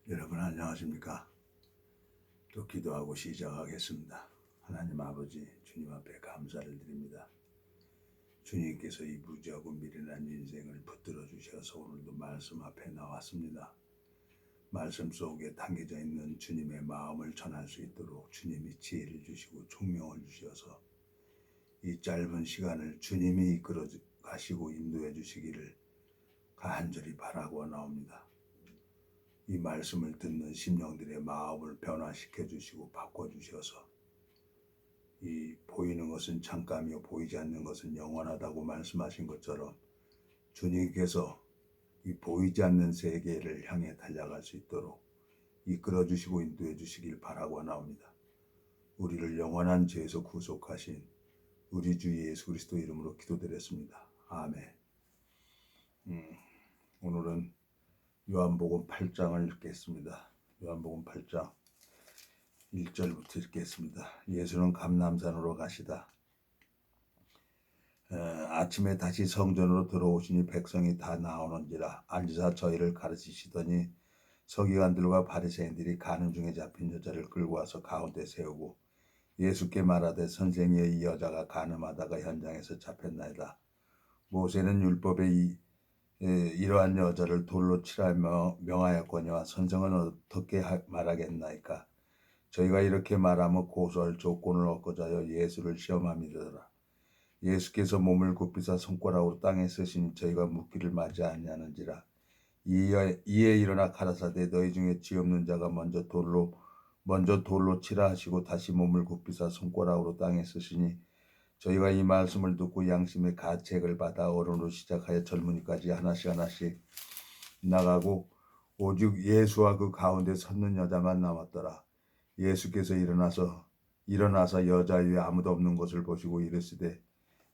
여러분 안녕하십니까? 또 기도하고 시작하겠습니다. 하나님 아버지 주님 앞에 감사를 드립니다. 주님께서 이 무지하고 미련한 인생을 붙들어 주셔서 오늘도 말씀 앞에 나왔습니다. 말씀 속에 담겨져 있는 주님의 마음을 전할 수 있도록 주님이 지혜를 주시고 총명을 주셔서 이 짧은 시간을 주님이 이끌어 가시고 인도해 주시기를 간절히 바라고 나옵니다. 이 말씀을 듣는 심령들의 마음을 변화시켜 주시고 바꿔 주셔서 이 보이는 것은 잠깐이요 보이지 않는 것은 영원하다고 말씀하신 것처럼 주님께서 이 보이지 않는 세계를 향해 달려갈 수 있도록 이끌어 주시고 인도해 주시길 바라고 나옵니다. 우리를 영원한 죄에서 구속하신 우리 주 예수 그리스도 이름으로 기도드렸습니다. 아멘. 오늘은 요한복음 8장을 읽겠습니다. 요한복음 8장 1절부터 읽겠습니다. 예수는 감람산으로 가시다. 아침에 다시 성전으로 들어오시니 백성이 다 나오는지라 앉으사 저희를 가르치시더니 서기관들과 바리새인들이 가늠 중에 잡힌 여자를 끌고 와서 가운데 세우고 예수께 말하되 선생이여 이 여자가 가늠하다가 현장에서 잡혔나이다. 모세는 율법에 이러한 여자를 돌로 치라 명하였거니와 선생은 어떻게 말하겠나이까? 저희가 이렇게 말하면 고소할 조건을 얻고자 하여 예수를 시험함이더라. 예수께서 몸을 굽히사 손가락으로 땅에 쓰시니 저희가 묻기를 맞이 아니하는지라. 이에 일어나 가라사대 너희 중에 지 없는 자가 먼저 돌로 치라 하시고 다시 몸을 굽히사 손가락으로 땅에 쓰시니 저희가 이 말씀을 듣고 양심의 가책을 받아 어른으로 시작하여 젊은이까지 하나씩 나가고 오직 예수와 그 가운데 섰는 여자만 남았더라. 예수께서 일어나서 여자 위에 아무도 없는 것을 보시고 이르시되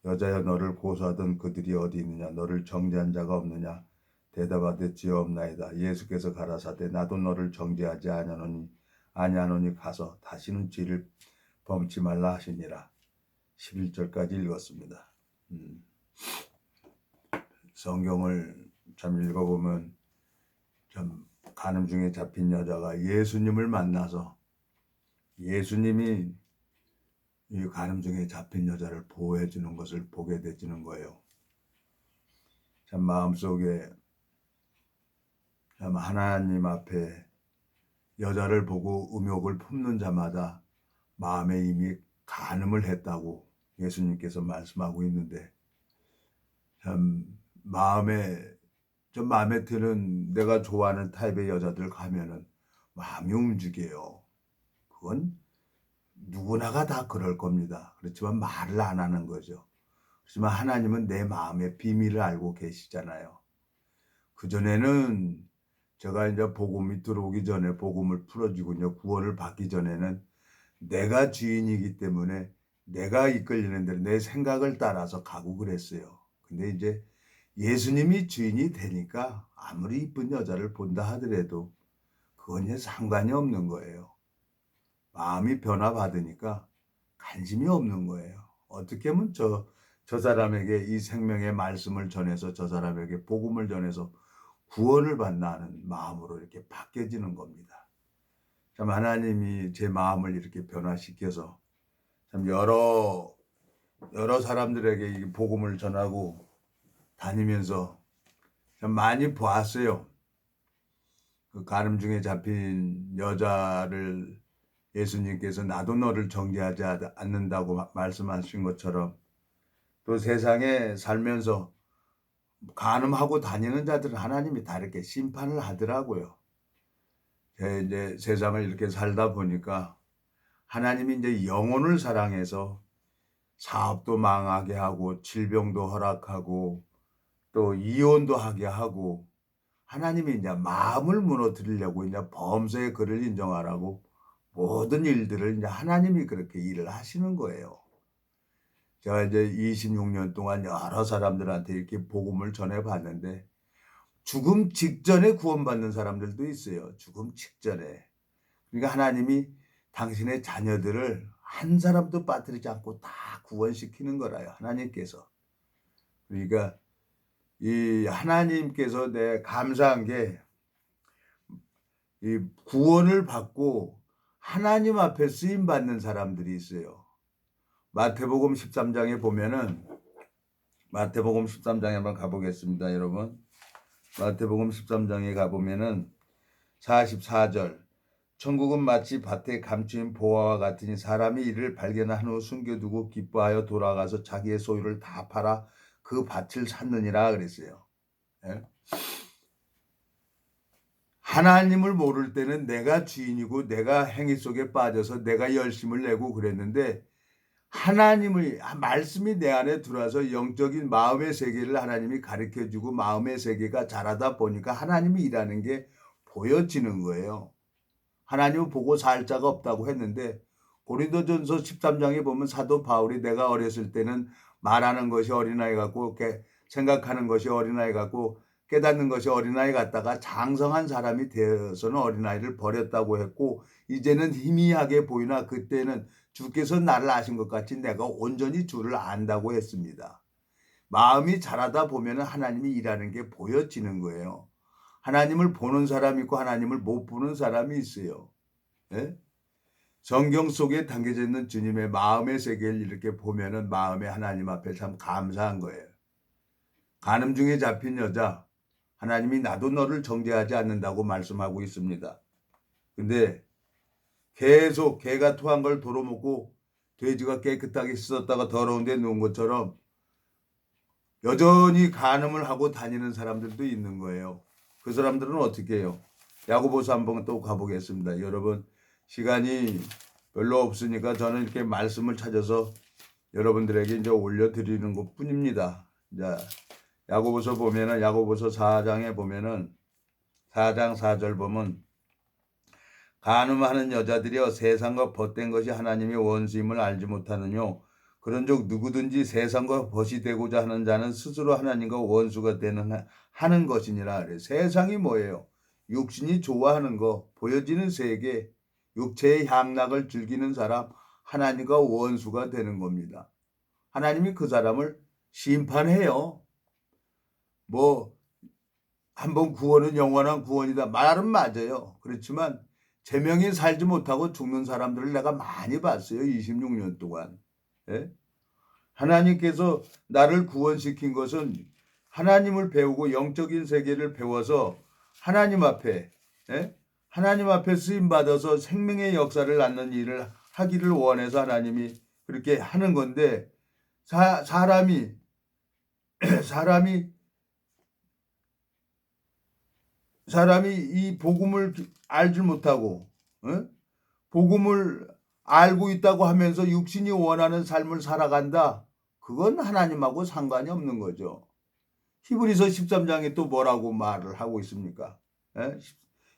여자여 너를 고소하던 그들이 어디 있느냐? 너를 정죄한 자가 없느냐? 대답하되 지어 없나이다. 예수께서 가라사대 나도 너를 정죄하지 아니하노니 가서 다시는 죄를 범치 말라 하시니라. 11절까지 읽었습니다. 성경을 참 읽어보면 참 간음 중에 잡힌 여자가 예수님을 만나서 예수님이 이 간음 중에 잡힌 여자를 보호해 주는 것을 보게 되지는 거예요. 참 마음속에 참 하나님 앞에 여자를 보고 음욕을 품는 자마다 마음에 이미 간음을 했다고 예수님께서 말씀하고 있는데 참 마음에 드는 내가 좋아하는 타입의 여자들 가면은 마음이 움직여요. 그건 누구나가 다 그럴 겁니다. 그렇지만 말을 안 하는 거죠. 그렇지만 하나님은 내 마음의 비밀을 알고 계시잖아요. 그전에는 제가 이제 복음이 들어오기 전에 복음을 풀어주고 이제 구원을 받기 전에는 내가 주인이기 때문에 내가 이끌리는 대로 내 생각을 따라서 가고 그랬어요. 근데 이제 예수님이 주인이 되니까 아무리 이쁜 여자를 본다 하더라도 그건 이제 상관이 없는 거예요. 마음이 변화받으니까 관심이 없는 거예요. 어떻게 하면 저 사람에게 이 생명의 말씀을 전해서 저 사람에게 복음을 전해서 구원을 받나 하는 마음으로 이렇게 바뀌어지는 겁니다. 참 하나님이 제 마음을 이렇게 변화시켜서 참 여러 사람들에게 이 복음을 전하고 다니면서 참 많이 보았어요. 그 간음 중에 잡힌 여자를 예수님께서 나도 너를 정죄하지 않는다고 말씀하신 것처럼 또 세상에 살면서 간음하고 다니는 자들은 하나님이 다 이렇게 심판을 하더라고요. 이제 세상을 이렇게 살다 보니까 하나님이 이제 영혼을 사랑해서 사업도 망하게 하고 질병도 허락하고 또 이혼도 하게 하고 하나님이 이제 마음을 무너뜨리려고 이제 범죄의 그를 인정하라고 모든 일들을 이제 하나님이 그렇게 일을 하시는 거예요. 제가 이제 26년 동안 여러 사람들한테 이렇게 복음을 전해봤는데 죽음 직전에 구원받는 사람들도 있어요. 죽음 직전에. 그러니까 하나님이 당신의 자녀들을 한 사람도 빠뜨리지 않고 다 구원시키는 거라요. 하나님께서. 그러니까 이 하나님께서 내 감사한 게 이 구원을 받고 하나님 앞에 쓰임 받는 사람들이 있어요. 마태복음 13장에 보면은 마태복음 13장에 한번 가보겠습니다, 여러분. 마태복음 13장에 가보면은 44절 천국은 마치 밭에 감추인 보화와 같으니 사람이 이를 발견한 후 숨겨두고 기뻐하여 돌아가서 자기의 소유를 다 팔아 그 밭을 샀느니라 그랬어요. 예? 하나님을 모를 때는 내가 주인이고 내가 행위 속에 빠져서 내가 열심을 내고 그랬는데 하나님의 말씀이 내 안에 들어와서 영적인 마음의 세계를 하나님이 가르쳐주고 마음의 세계가 자라다 보니까 하나님이 일하는 게 보여지는 거예요. 하나님을 보고 살 자가 없다고 했는데 고린도전서 13장에 보면 사도 바울이 내가 어렸을 때는 말하는 것이 어린아이 같고 생각하는 것이 어린아이 같고 깨닫는 것이 어린아이 같다가 장성한 사람이 되어서는 어린아이를 버렸다고 했고 이제는 희미하게 보이나 그때는 주께서 나를 아신 것 같이 내가 온전히 주를 안다고 했습니다. 마음이 자라다 보면 하나님이 일하는 게 보여지는 거예요. 하나님을 보는 사람이 있고 하나님을 못 보는 사람이 있어요. 예? 성경 속에 담겨져 있는 주님의 마음의 세계를 이렇게 보면은 마음에 하나님 앞에 참 감사한 거예요. 간음 중에 잡힌 여자, 하나님이 나도 너를 정죄하지 않는다고 말씀하고 있습니다. 근데 계속 개가 토한 걸 도로 먹고 돼지가 깨끗하게 씻었다가 더러운 데 놓은 것처럼 여전히 간음을 하고 다니는 사람들도 있는 거예요. 그 사람들은 어떻게 해요? 야고보서 한번 또 가보겠습니다. 여러분 시간이 별로 없으니까 저는 이렇게 말씀을 찾아서 여러분들에게 이제 올려드리는 것 뿐입니다. 자, 야고보서 보면은 야고보서 4장에 보면은 4장 4절 보면 간음하는 여자들이여 세상과 벗된 것이 하나님의 원수임을 알지 못하느뇨. 그런즉 누구든지 세상과 벗이 되고자 하는 자는 스스로 하나님과 원수가 하는 것이니라. 그래. 세상이 뭐예요? 육신이 좋아하는 거, 보여지는 세계, 육체의 향락을 즐기는 사람, 하나님과 원수가 되는 겁니다. 하나님이 그 사람을 심판해요. 뭐 한번 구원은 영원한 구원이다. 말은 맞아요. 그렇지만 제명에 살지 못하고 죽는 사람들을 내가 많이 봤어요. 26년 동안. 예? 하나님께서 나를 구원시킨 것은 하나님을 배우고 영적인 세계를 배워서 하나님 앞에 하나님 앞에 쓰임 받아서 생명의 역사를 낳는 일을 하기를 원해서 하나님이 그렇게 하는 건데 사람이 이 복음을 알지 못하고 복음을 알고 있다고 하면서 육신이 원하는 삶을 살아간다. 그건 하나님하고 상관이 없는 거죠. 히브리서 13장에 또 뭐라고 말을 하고 있습니까?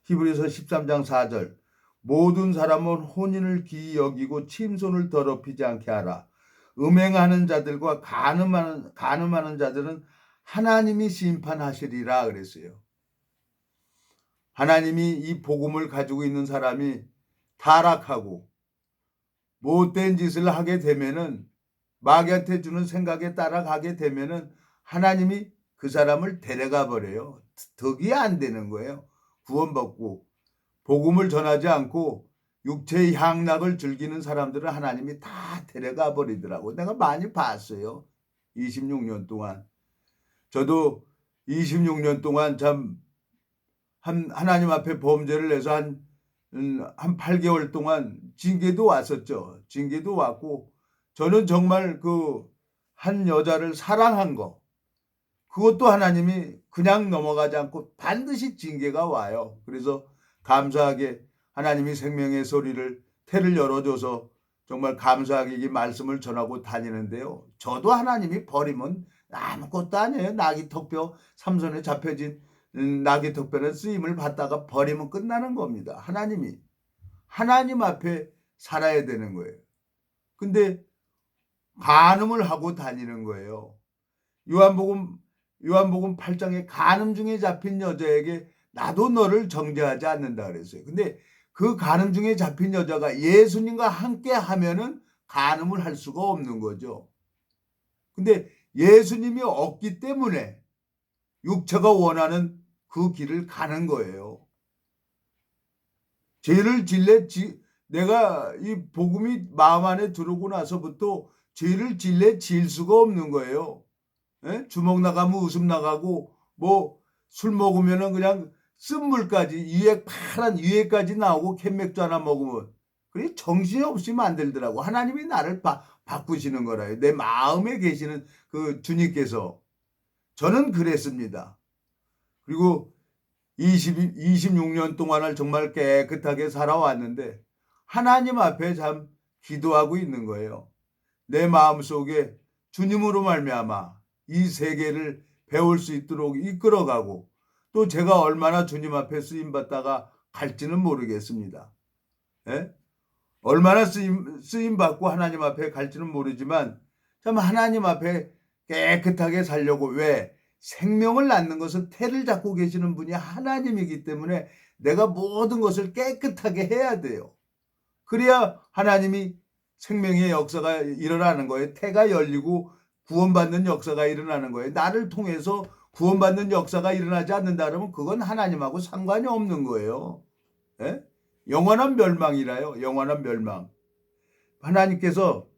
히브리서 13장 4절 모든 사람은 혼인을 귀히 여기고 침손을 더럽히지 않게 하라. 음행하는 자들과 간음하는 자들은 하나님이 심판하시리라 그랬어요. 하나님이 이 복음을 가지고 있는 사람이 타락하고 못된 짓을 하게 되면은 마귀한테 주는 생각에 따라가게 되면은 하나님이 그 사람을 데려가 버려요. 덕이 안 되는 거예요. 구원받고 복음을 전하지 않고 육체의 향락을 즐기는 사람들은 하나님이 다 데려가 버리더라고. 내가 많이 봤어요. 26년 동안. 저도 26년 동안 참 하나님 앞에 범죄를 해서 한 8개월 동안 징계도 왔었죠. 징계도 왔고 저는 정말 그 한 여자를 사랑한 거 그것도 하나님이 그냥 넘어가지 않고 반드시 징계가 와요. 그래서 감사하게 하나님이 생명의 소리를 태를 열어줘서 정말 감사하게 이 말씀을 전하고 다니는데요. 저도 하나님이 버리면 아무것도 아니에요. 나귀 턱뼈 삼손에 잡혀진 나귀 턱뼈는 쓰임을 받다가 버리면 끝나는 겁니다. 하나님 앞에 살아야 되는 거예요. 근데 간음을 하고 다니는 거예요. 요한복음 8장에 간음 중에 잡힌 여자에게 나도 너를 정죄하지 않는다 그랬어요. 근데 그 간음 중에 잡힌 여자가 예수님과 함께 하면은 간음을 할 수가 없는 거죠. 근데 예수님이 없기 때문에 육체가 원하는 그 길을 가는 거예요. 죄를 내가 이 복음이 마음 안에 들어오고 나서부터 죄를 지을 수가 없는 거예요. 예? 주먹 나가면 웃음 나가고 뭐 술 먹으면은 그냥 쓴물까지 파란 위에까지 나오고 캔맥주 하나 먹으면 그게 정신이 없이 만들더라고. 하나님이 나를 바꾸시는 거라요. 내 마음에 계시는 그 주님께서. 저는 그랬습니다. 그리고 26년 동안을 정말 깨끗하게 살아왔는데 하나님 앞에 참 기도하고 있는 거예요. 내 마음속에 주님으로 말미암아 이 세계를 배울 수 있도록 이끌어가고 또 제가 얼마나 주님 앞에 쓰임받다가 갈지는 모르겠습니다. 예? 얼마나 쓰임받고 하나님 앞에 갈지는 모르지만 참 하나님 앞에 깨끗하게 살려고 왜? 생명을 낳는 것은 태를 잡고 계시는 분이 하나님이기 때문에 내가 모든 것을 깨끗하게 해야 돼요. 그래야 하나님이 생명의 역사가 일어나는 거예요. 태가 열리고 구원받는 역사가 일어나는 거예요. 나를 통해서 구원받는 역사가 일어나지 않는다 그러면 그건 하나님하고 상관이 없는 거예요. 예? 영원한 멸망이라요. 영원한 멸망. 하나님께서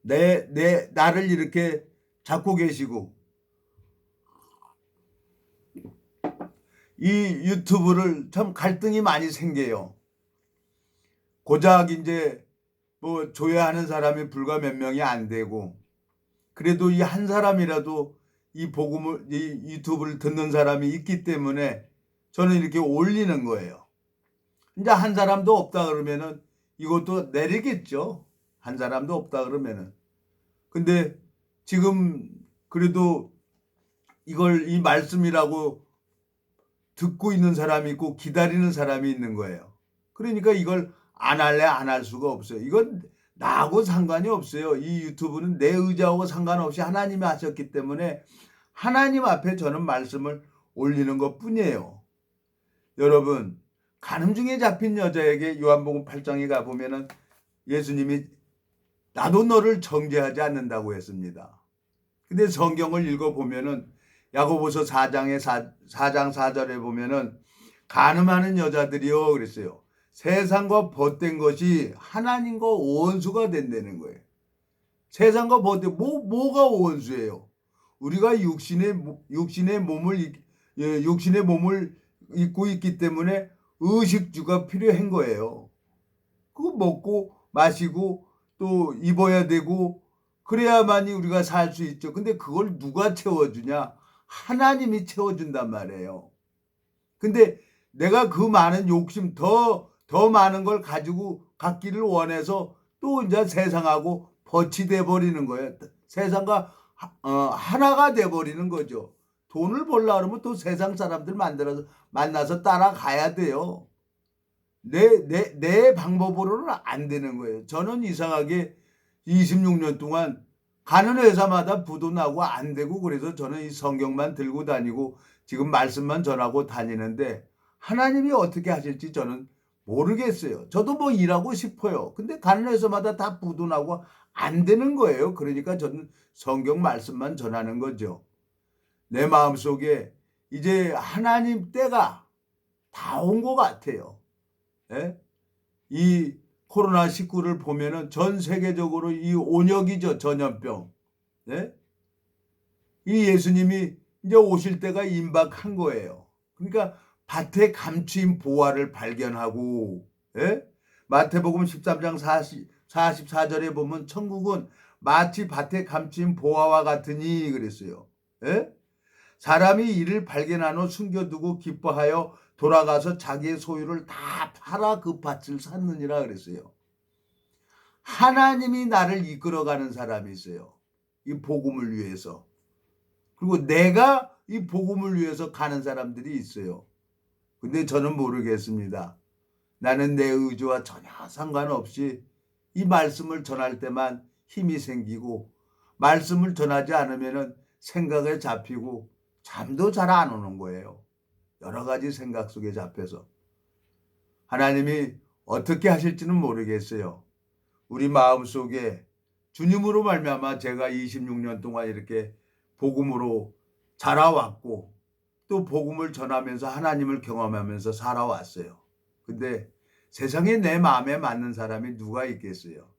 나를 이렇게 잡고 계시고 이 유튜브를 참 갈등이 많이 생겨요. 고작 이제 뭐 조회하는 사람이 불과 몇 명이 안 되고 그래도 이 한 사람이라도 이 유튜브를 듣는 사람이 있기 때문에 저는 이렇게 올리는 거예요. 이제 한 사람도 없다 그러면은 이것도 내리겠죠. 한 사람도 없다 그러면은. 근데 지금 그래도 이 말씀이라고 듣고 있는 사람이 있고 기다리는 사람이 있는 거예요. 그러니까 이걸 안 할래 안 할 수가 없어요. 이건 나하고 상관이 없어요. 이 유튜브는 내 의지하고 상관없이 하나님이 하셨기 때문에 하나님 앞에 저는 말씀을 올리는 것 뿐이에요. 여러분, 간음중에 잡힌 여자에게 요한복음 8장에 가보면은 예수님이 나도 너를 정죄하지 않는다고 했습니다. 근데 성경을 읽어보면은 야고보서 4장 4절에 보면은 간음하는 여자들이요 그랬어요. 세상과 벗된 것이 하나님과 원수가 된다는 거예요. 세상과 벗된 뭐가 원수예요? 우리가 육신의 몸을 입고 있기 때문에 의식주가 필요한 거예요. 그거 먹고 마시고 또 입어야 되고 그래야만이 우리가 살 수 있죠. 근데 그걸 누가 채워주냐? 하나님이 채워준단 말이에요. 근데 내가 그 많은 욕심 더 많은 걸 가지고 갖기를 원해서 또 이제 세상하고 버치돼 버리는 거예요. 세상과 하나가 돼 버리는 거죠. 돈을 벌려 그러면 또 세상 사람들 만나서 따라가야 돼요. 내 방법으로는 안 되는 거예요. 저는 이상하게 26년 동안 가는 회사마다 부도 나고 안 되고 그래서 저는 이 성경만 들고 다니고 지금 말씀만 전하고 다니는데 하나님이 어떻게 하실지 저는 모르겠어요. 저도 뭐 일하고 싶어요. 근데 가는 회사마다 다 부도 나고 안 되는 거예요. 그러니까 저는 성경 말씀만 전하는 거죠. 내 마음속에 이제 하나님 때가 다 온 것 같아요. 예? 이 코로나19를 보면은 전 세계적으로 이 온역이죠. 전염병. 예? 이 예수님이 이제 오실 때가 임박한 거예요. 그러니까 밭에 감추인 보화를 발견하고, 예? 마태복음 13장 44절에 보면 천국은 마치 밭에 감추인 보화와 같으니 그랬어요. 예? 사람이 이를 발견한 후 숨겨두고 기뻐하여 돌아가서 자기의 소유를 다 팔아 그 밭을 샀느니라 그랬어요. 하나님이 나를 이끌어가는 사람이 있어요. 이 복음을 위해서. 그리고 내가 이 복음을 위해서 가는 사람들이 있어요. 근데 저는 모르겠습니다. 나는 내 의지와 전혀 상관없이 이 말씀을 전할 때만 힘이 생기고 말씀을 전하지 않으면 생각에 잡히고 잠도 잘 안 오는 거예요. 여러 가지 생각 속에 잡혀서. 하나님이 어떻게 하실지는 모르겠어요. 우리 마음속에 주님으로 말미암아 제가 26년 동안 이렇게 복음으로 자라왔고 또 복음을 전하면서 하나님을 경험하면서 살아왔어요. 근데 세상에 내 마음에 맞는 사람이 누가 있겠어요?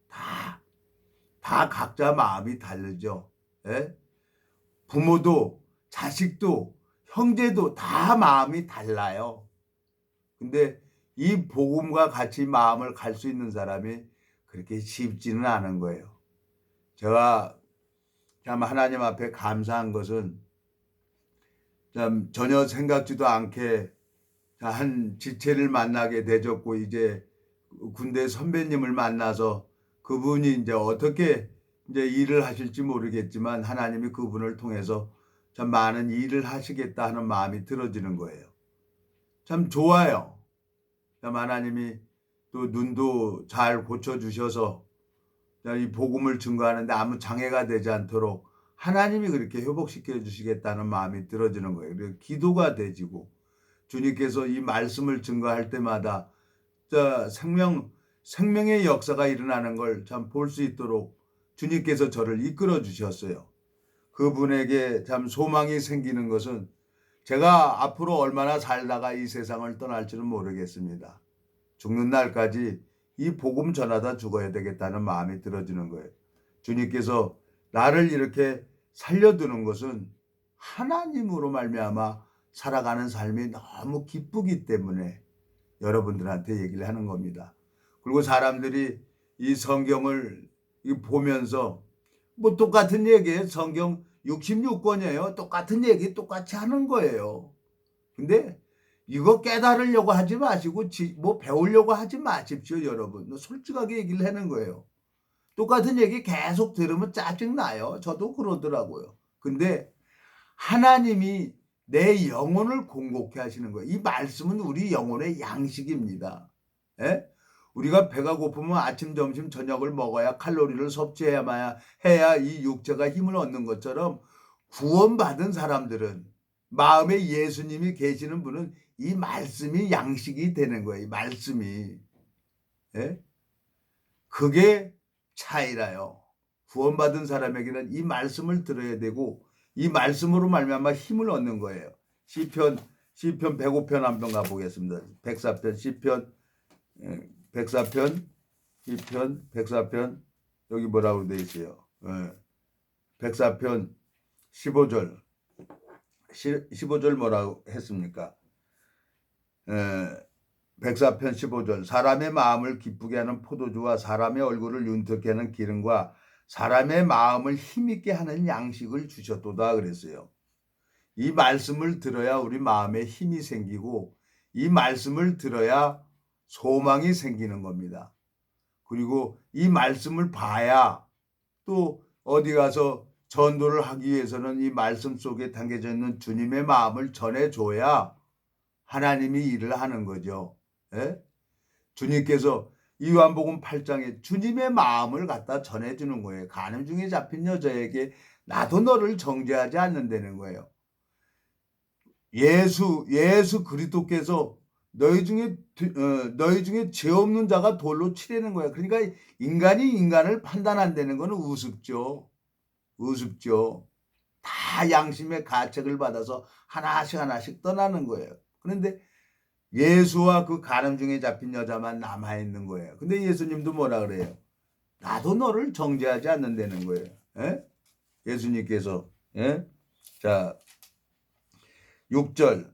다 각자 마음이 다르죠. 예? 부모도 자식도 형제도 다 마음이 달라요. 근데 이 복음과 같이 마음을 갈 수 있는 사람이 그렇게 쉽지는 않은 거예요. 제가 참 하나님 앞에 감사한 것은 참 전혀 생각지도 않게 한 지체를 만나게 되졌고, 이제 군대 선배님을 만나서 그분이 이제 어떻게 이제 일을 하실지 모르겠지만 하나님이 그분을 통해서 참 많은 일을 하시겠다 하는 마음이 들어지는 거예요. 참 좋아요. 참 하나님이 또 눈도 잘 고쳐주셔서 이 복음을 증거하는데 아무 장애가 되지 않도록 하나님이 그렇게 회복시켜 주시겠다는 마음이 들어지는 거예요. 그래서 기도가 되지고, 주님께서 이 말씀을 증거할 때마다 생명의 역사가 일어나는 걸 참 볼 수 있도록 주님께서 저를 이끌어 주셨어요. 그분에게 참 소망이 생기는 것은 제가 앞으로 얼마나 살다가 이 세상을 떠날지는 모르겠습니다. 죽는 날까지 이 복음 전하다 죽어야 되겠다는 마음이 들어지는 거예요. 주님께서 나를 이렇게 살려두는 것은 하나님으로 말미암아 살아가는 삶이 너무 기쁘기 때문에 여러분들한테 얘기를 하는 겁니다. 그리고 사람들이 이 성경을 보면서 뭐 똑같은 얘기예요. 성경 66권이에요. 똑같은 얘기 똑같이 하는 거예요. 근데 이거 깨달으려고 하지 마시고 뭐 배우려고 하지 마십시오, 여러분. 솔직하게 얘기를 하는 거예요. 똑같은 얘기 계속 들으면 짜증나요. 저도 그러더라고요. 근데 하나님이 내 영혼을 공고케 하시는 거예요. 이 말씀은 우리 영혼의 양식입니다. 예? 우리가 배가 고프면 아침, 점심, 저녁을 먹어야 칼로리를 섭취해야만 해야 이 육체가 힘을 얻는 것처럼, 구원받은 사람들은, 마음에 예수님이 계시는 분은 이 말씀이 양식이 되는 거예요. 이 말씀이. 예? 그게 차이라요. 구원받은 사람에게는 이 말씀을 들어야 되고 이 말씀으로 말미암아 힘을 얻는 거예요. 시편 105편 한번 가보겠습니다. 104편 시편 104편 여기 뭐라고 되어 있어요. 104편 15절 뭐라고 했습니까? 104편 15절 사람의 마음을 기쁘게 하는 포도주와 사람의 얼굴을 윤택게 하는 기름과 사람의 마음을 힘있게 하는 양식을 주셨도다 그랬어요. 이 말씀을 들어야 우리 마음에 힘이 생기고 이 말씀을 들어야 소망이 생기는 겁니다. 그리고 이 말씀을 봐야 또 어디 가서 전도를 하기 위해서는 이 말씀 속에 담겨져 있는 주님의 마음을 전해줘야 하나님이 일을 하는 거죠. 예? 주님께서 요한복음 8장에 주님의 마음을 갖다 전해주는 거예요. 간음 중에 잡힌 여자에게 나도 너를 정죄하지 않는다는 거예요. 예수 그리스도께서 너희 중에 죄 없는 자가 돌로 치려는 거예요. 그러니까 인간이 인간을 판단한다는 것은 우습죠. 다 양심의 가책을 받아서 하나씩 떠나는 거예요. 그런데 예수와 그 간음 중에 잡힌 여자만 남아있는 거예요. 근데 예수님도 뭐라 그래요? 나도 너를 정죄하지 않는다는 거예요. 예? 예수님께서. 예? 자, 6절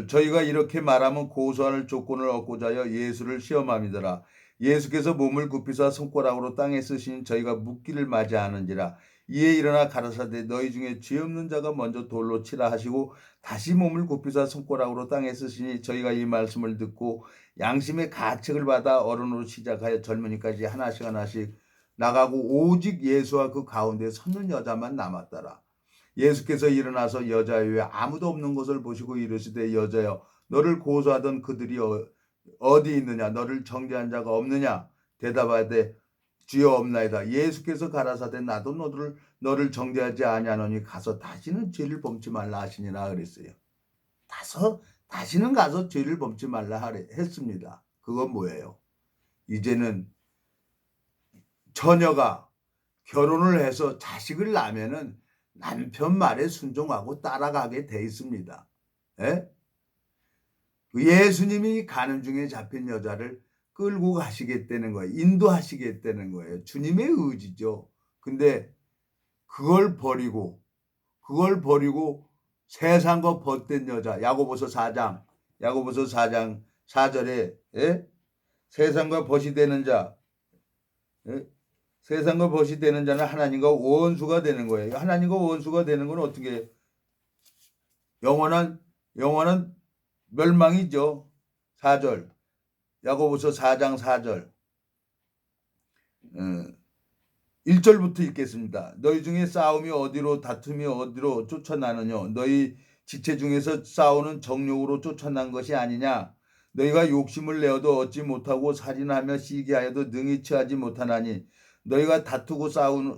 저희가 이렇게 말하면 고소할 조건을 얻고자 하여 예수를 시험함이더라. 예수께서 몸을 굽히사 손가락으로 땅에 쓰시니 저희가 묻기를 맞이하는지라. 이에 일어나 가라사대 너희 중에 죄 없는 자가 먼저 돌로 치라 하시고 다시 몸을 굽히사 손가락으로 땅에 쓰시니 저희가 이 말씀을 듣고 양심의 가책을 받아 어른으로 시작하여 젊은이까지 하나씩 나가고 오직 예수와 그 가운데 섰는 여자만 남았더라. 예수께서 일어나서 여자 외에 아무도 없는 것을 보시고 이르시되 여자여 너를 고소하던 그들이 어디 있느냐? 너를 정죄한 자가 없느냐? 대답하되 주여 없나이다. 예수께서 가라사대 나도 너를 정죄하지 아니하노니 가서 다시는 죄를 범치 말라 하시니라 그랬어요. 다시는 가서 죄를 범치 말라 했습니다. 그건 뭐예요? 이제는 처녀가 결혼을 해서 자식을 낳으면은 남편 말에 순종하고 따라가게 돼 있습니다. 예? 예수님이 가는 중에 잡힌 여자를 끌고 가시겠다는 거예요. 인도하시겠다는 거예요. 주님의 의지죠. 근데 그걸 버리고 세상과 벗된 여자, 야고보서 4장 4절에 세상과 벗이 되는 자, 세상과 벗이 되는 자는 하나님과 원수가 되는 거예요. 하나님과 원수가 되는 건 어떻게 영원한 멸망이죠. 4절 야고보서 4장 4절 1절부터 읽겠습니다. 너희 중에 싸움이 어디로 다툼이 어디로 쫓아나느냐. 너희 지체 중에서 싸우는 정욕으로 쫓아난 것이 아니냐. 너희가 욕심을 내어도 얻지 못하고 살인하며 시기하여도 능히 취하지 못하나니 너희가 다투고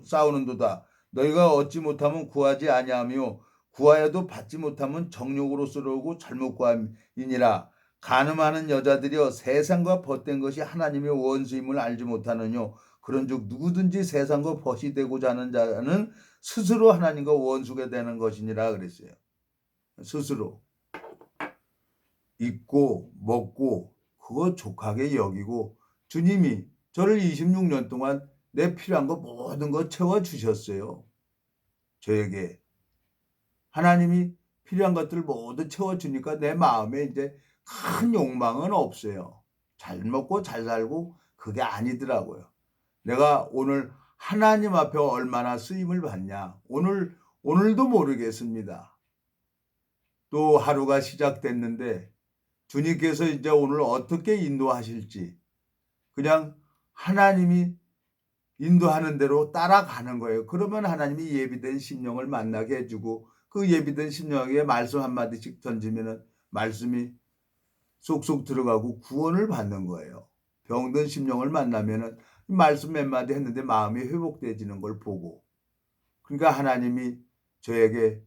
싸우는도다. 너희가 얻지 못하면 구하지 아니하며 구하여도 받지 못하면 정욕으로 쓰러오고 잘못 구함이니라. 간음하는 여자들이여 세상과 벗된 것이 하나님의 원수임을 알지 못하느뇨. 그런즉 누구든지 세상과 벗이 되고자 하는 자는 스스로 하나님과 원수가 되는 것이니라 그랬어요. 스스로 입고 먹고 그거 족하게 여기고 주님이 저를 26년 동안 내 필요한 거 모든 거 채워주셨어요. 저에게 하나님이 필요한 것들을 모두 채워주니까 내 마음에 이제 큰 욕망은 없어요. 잘 먹고 잘 살고 그게 아니더라고요. 내가 오늘 하나님 앞에 얼마나 쓰임을 받냐. 오늘도 모르겠습니다. 또 하루가 시작됐는데 주님께서 이제 오늘 어떻게 인도하실지 그냥 하나님이 인도하는 대로 따라가는 거예요. 그러면 하나님이 예비된 심령을 만나게 해주고 그 예비된 심령에게 말씀 한마디씩 던지면 말씀이 쏙쏙 들어가고 구원을 받는 거예요. 병든 심령을 만나면 말씀 몇 마디 했는데 마음이 회복되지는 걸 보고 그러니까 하나님이 저에게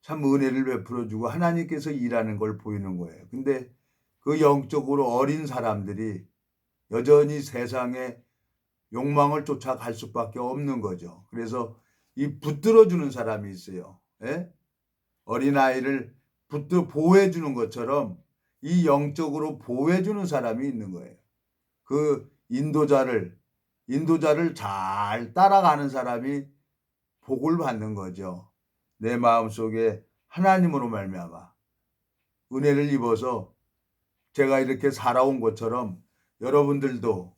참 은혜를 베풀어주고 하나님께서 일하는 걸 보이는 거예요. 근데 그 영적으로 어린 사람들이 여전히 세상에 욕망을 쫓아갈 수밖에 없는 거죠. 그래서 이 붙들어주는 사람이 있어요. 어린아이를 보호해주는 것처럼 이 영적으로 보호해주는 사람이 있는 거예요. 그 인도자를 잘 따라가는 사람이 복을 받는 거죠. 내 마음속에 하나님으로 말미암아 은혜를 입어서 제가 이렇게 살아온 것처럼 여러분들도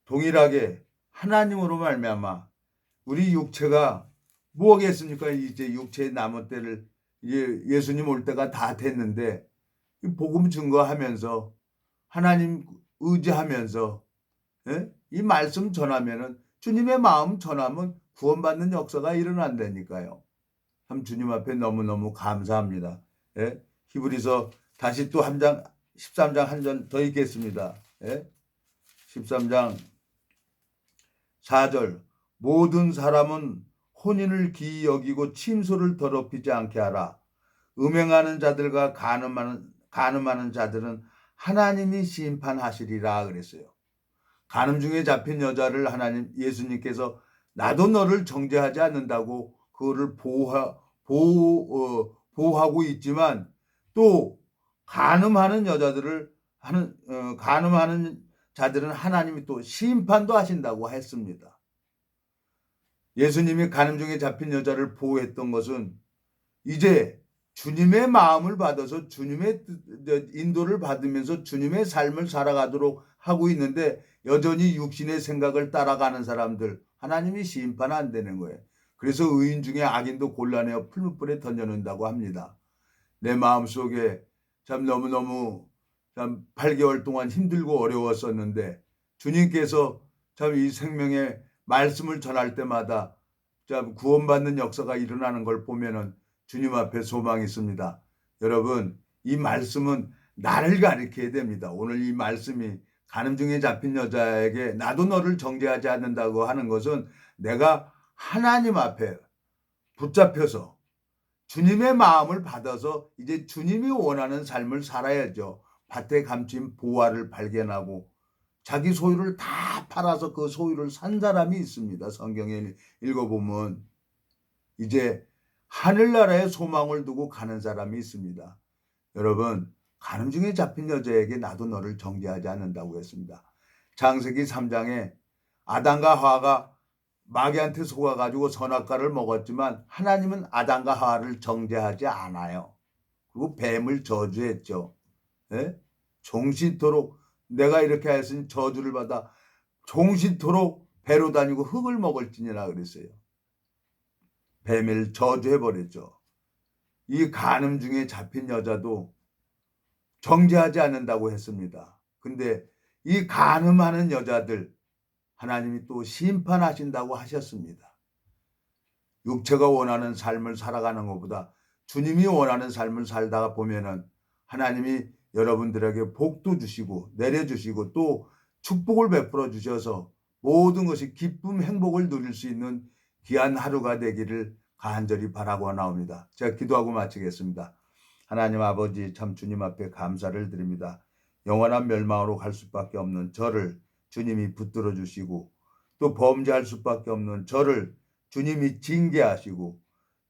동일하게 하나님으로 말미암아 우리 육체가 뭐겠습니까? 이제 육체의 남은 때를 이제 예수님 올 때가 다 됐는데 복음 증거하면서 하나님 의지하면서 이 말씀 전하면은 주님의 마음 전하면 구원받는 역사가 일어난다니까요. 참 주님 앞에 너무너무 감사합니다. 히브리서 다시 또 13장 한 절 더 읽겠습니다. 13장 4절 모든 사람은 혼인을 기이 여기고 침소를 더럽히지 않게 하라. 음행하는 자들과 간음하는 자들은 하나님이 심판하시리라 그랬어요. 간음 중에 잡힌 여자를 예수님께서 나도 너를 정죄하지 않는다고 그거를 보호하고 있지만 또 간음하는 자들은 하나님이 또 심판도 하신다고 했습니다. 예수님이 간음 중에 잡힌 여자를 보호했던 것은 이제 주님의 마음을 받아서 주님의 인도를 받으면서 주님의 삶을 살아가도록 하고 있는데 여전히 육신의 생각을 따라가는 사람들 하나님이 심판 안 되는 거예요. 그래서 의인 중에 악인도 골라내어 풀무불에 던져놓는다고 합니다. 내 마음속에 참 너무너무 참 8개월 동안 힘들고 어려웠었는데 주님께서 참 이 생명의 말씀을 전할 때마다 참 구원받는 역사가 일어나는 걸 보면은 주님 앞에 소망이 있습니다. 여러분 이 말씀은 나를 가리켜야 됩니다. 오늘 이 말씀이 간음 중에 잡힌 여자에게 나도 너를 정죄하지 않는다고 하는 것은 내가 하나님 앞에 붙잡혀서 주님의 마음을 받아서 이제 주님이 원하는 삶을 살아야죠. 밭에 감춘 보화를 발견하고 자기 소유를 다 팔아서 그 소유를 산 사람이 있습니다. 성경에 읽어보면 이제 하늘나라에 소망을 두고 가는 사람이 있습니다. 여러분 간음중에 잡힌 여자에게 나도 너를 정죄하지 않는다고 했습니다. 창세기 3장에 아담과 하와가 마귀한테 속아가지고 선악과를 먹었지만 하나님은 아담과 하와를 정죄하지 않아요. 그리고 뱀을 저주했죠. 예? 종신토록 내가 이렇게 했으니 저주를 받아 종신토록 배로 다니고 흙을 먹을지니라 그랬어요. 뱀을 저주해버렸죠. 이 간음 중에 잡힌 여자도 정죄하지 않는다고 했습니다. 근데 이 간음하는 여자들 하나님이 또 심판하신다고 하셨습니다. 육체가 원하는 삶을 살아가는 것보다 주님이 원하는 삶을 살다가 보면은 하나님이 여러분들에게 복도 주시고 내려주시고 또 축복을 베풀어 주셔서 모든 것이 기쁨, 행복을 누릴 수 있는 귀한 하루가 되기를 간절히 바라고 나옵니다. 제가 기도하고 마치겠습니다. 하나님 아버지, 참 주님 앞에 감사를 드립니다. 영원한 멸망으로 갈 수밖에 없는 저를 주님이 붙들어 주시고 또 범죄할 수밖에 없는 저를 주님이 징계하시고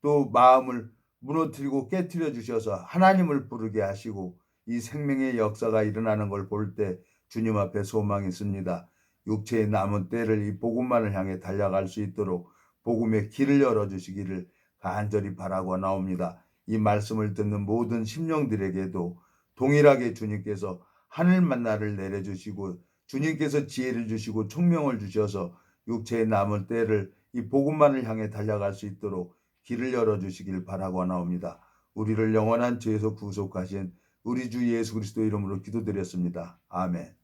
또 마음을 무너뜨리고 깨뜨려 주셔서 하나님을 부르게 하시고 이 생명의 역사가 일어나는 걸 볼 때 주님 앞에 소망이 있습니다. 육체의 남은 때를 이 복음만을 향해 달려갈 수 있도록 복음의 길을 열어주시기를 간절히 바라고 나옵니다. 이 말씀을 듣는 모든 심령들에게도 동일하게 주님께서 하늘 만나를 내려주시고 주님께서 지혜를 주시고 총명을 주셔서 육체의 남은 때를 이 복음만을 향해 달려갈 수 있도록 길을 열어주시길 바라고 나옵니다. 우리를 영원한 죄에서 구속하신 우리 주 예수 그리스도 이름으로 기도드렸습니다. 아멘.